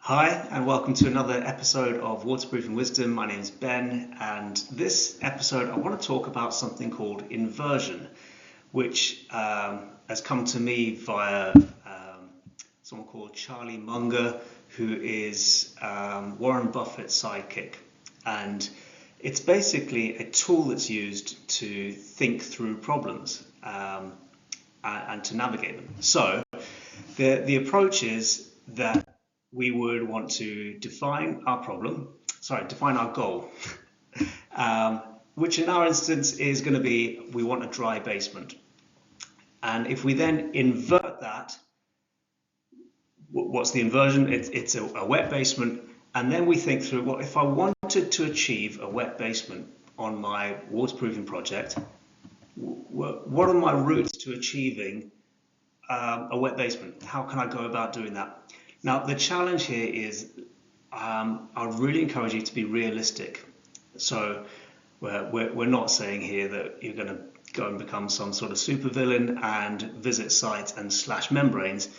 Hi, and welcome to another episode of Waterproofing Wisdom. My name is Ben, and this episode I want to talk about something called inversion, which has come to me via someone called Charlie Munger, who is Warren Buffett's sidekick. And it's basically a tool that's used to think through problems and to navigate them. So the approach is that we would want to define our goal, which in our instance is going to be, we want a dry basement. And if we then invert that, what's the inversion? It's a wet basement. And then we think through, well, if I wanted to achieve a wet basement on my waterproofing project, what are my routes to achieving a wet basement? How can I go about doing that? Now, the challenge here is I really encourage you to be realistic. So we're not saying here that you're going to go and become some sort of supervillain and visit sites and slash membranes.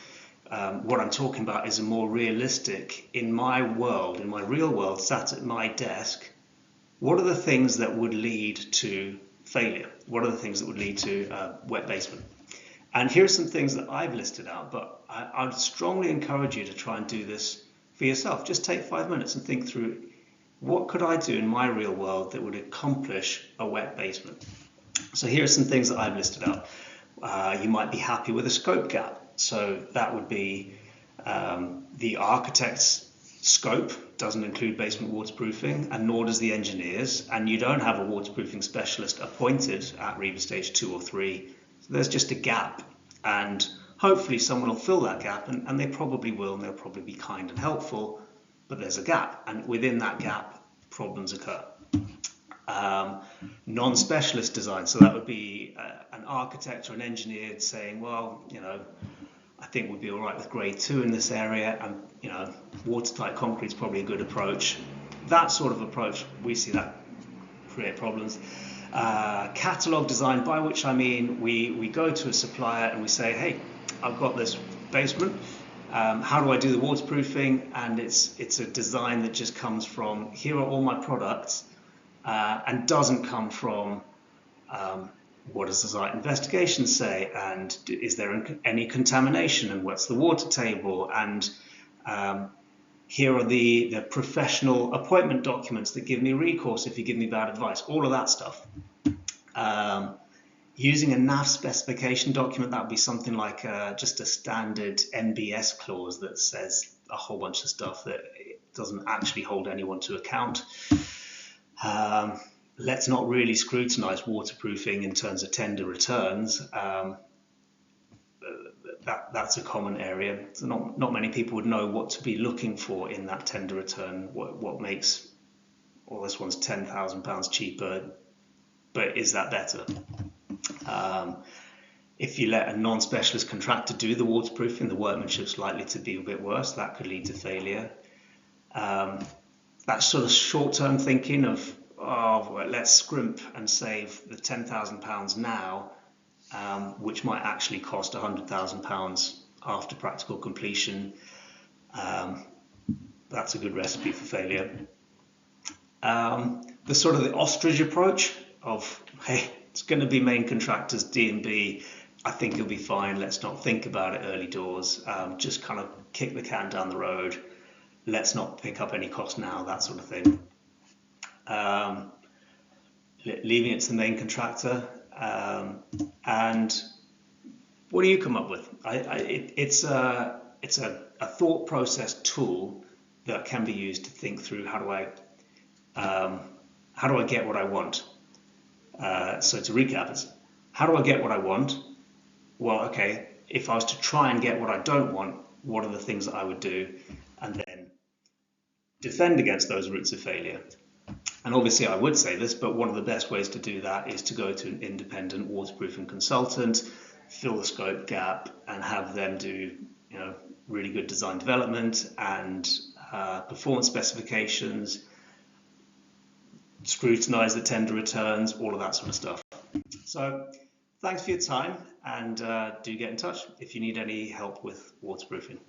What I'm talking about is a more realistic, in my world, in my real world, sat at my desk, what are the things that would lead to failure? What are the things that would lead to wet basement? And here are some things that I've listed out, but I'd strongly encourage you to try and do this for yourself. Just take 5 minutes and think through, what could I do in my real world that would accomplish a wet basement? So here are some things that I've listed out. You might be happy with a scope gap. So that would be the architect's scope doesn't include basement waterproofing, and nor does the engineer's, and you don't have a waterproofing specialist appointed at Reba Stage 2 or 3. So there's just a gap, and hopefully someone will fill that gap, and they probably will, and they'll probably be kind and helpful, but there's a gap, and within that gap, problems occur. Non-specialist design, so that would be an architect or an engineer saying, well, I think we'd be all right with grade 2 in this area, and watertight concrete is probably a good approach. That sort of approach, we see that create problems. Catalog design, by which I mean we go to a supplier and we say, hey, I've got this basement, how do I do the waterproofing? And it's a design that just comes from, here are all my products, and doesn't come from what does the site investigation say, and is there any contamination, and what's the water table, and here are the professional appointment documents that give me recourse if you give me bad advice, all of that stuff. Using a NAF specification document, that would be something like just a standard NBS clause that says a whole bunch of stuff that doesn't actually hold anyone to account. Let's not really scrutinize waterproofing in terms of tender returns. That's a common area. So not many people would know what to be looking for in that tender return. What makes, well, this one's £10,000 cheaper, but is that better? If you let a non-specialist contractor do the waterproofing, the workmanship's likely to be a bit worse. That could lead to failure. That sort of short-term thinking of, well, let's scrimp and save the £10,000 now, which might actually cost £100,000 after practical completion. That's a good recipe for failure. The sort of the ostrich approach of, hey, it's going to be main contractors D&B, I think you'll be fine, let's not think about it early doors, just kind of kick the can down the road, let's not pick up any cost now, that sort of thing. Leaving it to the main contractor. And what do you come up with? It's a thought process tool that can be used to think through, how do I get what I want? So to recap, it's how do I get what I want? Well, okay, if I was to try and get what I don't want, what are the things that I would do? And then defend against those routes of failure. And obviously I would say this, but one of the best ways to do that is to go to an independent waterproofing consultant, fill the scope gap, and have them do really good design development and performance specifications, scrutinize the tender returns, all of that sort of stuff. So thanks for your time, and do get in touch if you need any help with waterproofing.